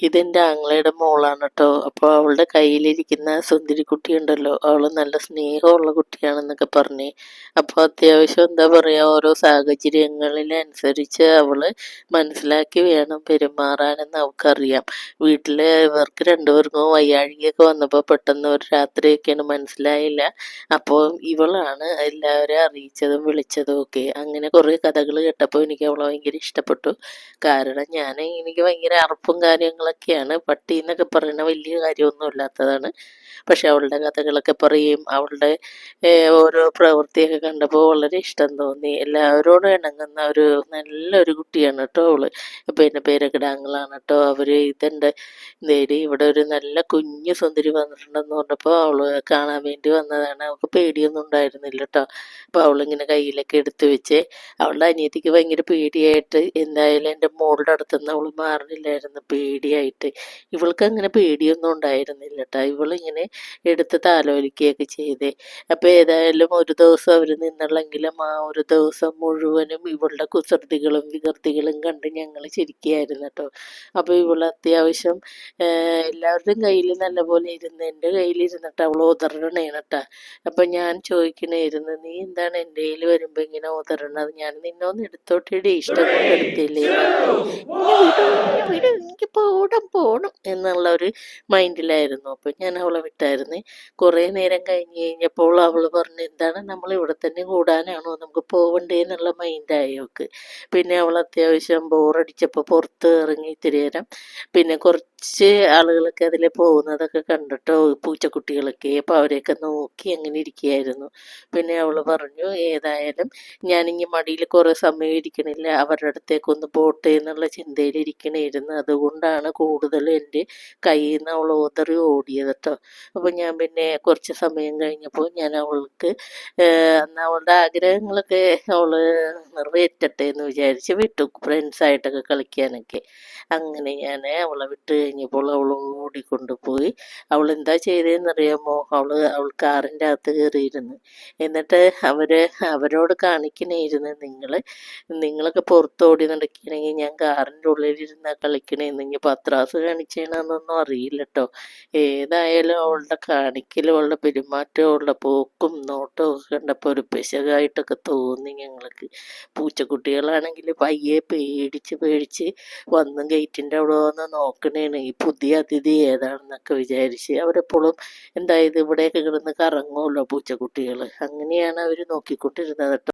ഇതെൻ്റെ ആങ്ങളയുടെ മോളാണ് കേട്ടോ. അപ്പോൾ അവളുടെ കയ്യിലിരിക്കുന്ന സുന്ദരിക്കുട്ടിയുണ്ടല്ലോ, അവൾ നല്ല സ്നേഹമുള്ള കുട്ടിയാണെന്നൊക്കെ പറഞ്ഞ്. അപ്പോൾ അത്യാവശ്യം എന്താ പറയുക, ഓരോ സാഹചര്യങ്ങളിലനുസരിച്ച് അവൾ മനസ്സിലാക്കി വേണം പെരുമാറാനെന്ന് അവൾക്കറിയാം. വീട്ടിൽ ഇവർക്ക് രണ്ടുപേർക്കും വയ്യാഴികയൊക്കെ വന്നപ്പോൾ പെട്ടെന്ന് ഒരു രാത്രിയൊക്കെയാണ്, മനസ്സിലായില്ല. അപ്പോൾ ഇവളാണ് എല്ലാവരെയും അറിയിച്ചതും വിളിച്ചതും ഒക്കെ. അങ്ങനെ കുറേ കഥകൾ കേട്ടപ്പോൾ എനിക്ക് അവളെ ഭയങ്കര ഇഷ്ടപ്പെട്ടു. കാരണം എനിക്ക് ഭയങ്കര അറപ്പും കാര്യങ്ങളൊക്കെയാണ്. പട്ടി എന്നൊക്കെ പറയുന്നത് വലിയ കാര്യമൊന്നും ഇല്ലാത്തതാണ്. പക്ഷെ അവളുടെ കഥകളൊക്കെ പറയും, അവളുടെ ഓരോ പ്രവൃത്തിയൊക്കെ കണ്ടപ്പോൾ വളരെ ഇഷ്ടം തോന്നി. എല്ലാവരോടും ഇണങ്ങുന്ന ഒരു നല്ലൊരു കുട്ടിയാണ് കേട്ടോ അവള്. അപ്പോൾ എൻ്റെ പേരക്കിടാങ്ങളാണ് കേട്ടോ അവർ. നേടി ഇവിടെ ഒരു നല്ല കുഞ്ഞു സുന്ദരി വന്നിട്ടുണ്ടെന്ന് പറഞ്ഞപ്പോൾ അവള് കാണാൻ വേണ്ടി വന്നതാണ്. അവൾക്ക് പേടിയൊന്നും ഉണ്ടായിരുന്നില്ല കേട്ടോ. അപ്പോൾ അവളിങ്ങനെ കയ്യിലൊക്കെ എടുത്ത് വെച്ച്, അവളുടെ അനിയത്തിക്ക് ഭയങ്കര പേടിയായിട്ട് എന്തായാലും എൻ്റെ മോളുടെ അടുത്തുനിന്ന് അവൾ മാറുന്നില്ലായിരുന്നു, പേടിയായിട്ട്. ഇവൾക്ക് അങ്ങനെ പേടിയൊന്നും ഉണ്ടായിരുന്നില്ല കേട്ടോ. ഇവളിങ്ങനെ എടുത്ത് താലോലിക്കുകയൊക്കെ ചെയ്തേ. അപ്പോൾ ഏതായാലും ഒരു ദിവസം അവർ നിന്നുള്ളെങ്കിലും ആ ഒരു ദിവസം മുഴുവനും ഇവളുടെ കുസൃതികളും വികൃതികളും കണ്ട് ഞങ്ങൾ ചിരിക്കുകയായിരുന്നു കേട്ടോ. അപ്പോൾ ഇവൾ അത്യാവശ്യം എല്ലാവരുടെയും കയ്യിൽ നല്ലപോലെ ഇരുന്ന് എൻ്റെ കയ്യിലിരുന്നിട്ട് അവൾ ഉതറണേണ് കേട്ടോ. അപ്പം ഞാൻ ചോദിക്കണായിരുന്നു, നീ എന്താണ് എൻ്റെ കയ്യിൽ വരുമ്പോൾ ഇങ്ങനെ ഉതറണത്? ഞാൻ നിന്നെ ഒന്ന് എടുത്തോട്ടെടി, ഇഷ്ടം കൊണ്ട് എടുത്തില്ലേ? എന്നെ വിടും എനിക്ക് പോണം എന്നുള്ള ഒരു മൈൻഡിലായിരുന്നു. അപ്പം ഞാൻ അവളെ വിട്ടായിരുന്നേ. കുറേ നേരം കഴിഞ്ഞപ്പോൾ അവൾ പറഞ്ഞു, എന്താണ് നമ്മൾ ഇവിടെ തന്നെ കൂടാനാണോ, നമുക്ക് പോവണ്ടേ എന്നുള്ള മൈൻഡായി അവൾക്ക്. പിന്നെ അവൾ അത്യാവശ്യം ബോറടിച്ചപ്പോൾ പുറത്ത് ഇറങ്ങി ഇത്തിരി നേരം. പിന്നെ കുറച്ച് ആളുകളൊക്കെ അതിൽ പോകുന്നതൊക്കെ കണ്ടിട്ടോ, പൂച്ചക്കുട്ടികളൊക്കെ. അപ്പോൾ അവരെയൊക്കെ നോക്കി അങ്ങനെ ഇരിക്കുകയായിരുന്നു. പിന്നെ അവൾ പറഞ്ഞു, ഏതായാലും ഞാനിങ്ങി മടിയിൽ കുറേ സമയം ഇരിക്കണില്ല, അവരുടെ അടുത്തേക്കൊന്ന് പോട്ടെ എന്നുള്ള ചിന്തയിൽ ഇരിക്കണമായിരുന്നു. അതുകൊണ്ടാണ് കൂടുതൽ എൻ്റെ കയ്യിൽ നിന്ന് അവൾ ഓടിയത് കേട്ടോ. അപ്പോൾ ഞാൻ പിന്നെ കുറച്ച് സമയം കഴിഞ്ഞപ്പോൾ ഞാൻ അവൾക്ക് അന്ന് അവളുടെ ആഗ്രഹങ്ങളൊക്കെ അവൾ നിറവേറ്റട്ടെ എന്ന് വിചാരിച്ച് വിട്ടു, ഫ്രണ്ട്സായിട്ടൊക്കെ കളിക്കാനൊക്കെ. അങ്ങനെ ഞാൻ അവളെ വിട്ട് കഴിഞ്ഞപ്പോൾ അവൾ ഓടിക്കൊണ്ടുപോയി. അവൾ എന്താ ചെയ്തതെന്നറിയാമോ? അവൾ കാറിൻ്റെ അകത്ത് കയറിയിരുന്നു. എന്നിട്ട് അവരോട് കാണിക്കണമായിരുന്നു, നിങ്ങളൊക്കെ പുറത്തോടി നടക്കുകയാണെങ്കിൽ ഞാൻ കാറിൻ്റെ ഉള്ളിലിരുന്നാ കളിക്കണേന്ന്. ഇനി പത്രാസ് കാണിച്ചേണമെന്നൊന്നും അറിയില്ല കേട്ടോ. ഏതായാലും അവളുടെ കാണിക്കലും അവളുടെ പെരുമാറ്റവും അവളുടെ പോക്കും നോട്ടവും ഒക്കെ കണ്ടപ്പോൾ ഒരു പെശകായിട്ടൊക്കെ തോന്നി ഞങ്ങൾക്ക്. പൂച്ചക്കുട്ടികളാണെങ്കിൽ പയ്യെ പേടിച്ച് വന്ന് ഗേറ്റിൻ്റെ അവിടെ വന്ന് നോക്കണേണ്, ഈ പുതിയ അതിഥി ഏതാണെന്നൊക്കെ വിചാരിച്ച്. അവരെപ്പോഴും എന്തായത് ഇവിടെയൊക്കെ കിടന്ന് കറങ്ങുമല്ലോ പൂച്ചക്കുട്ടികൾ. അങ്ങനെയാണ് അവർ നോക്കിക്കൊണ്ടിരുന്നത് കേട്ടോ.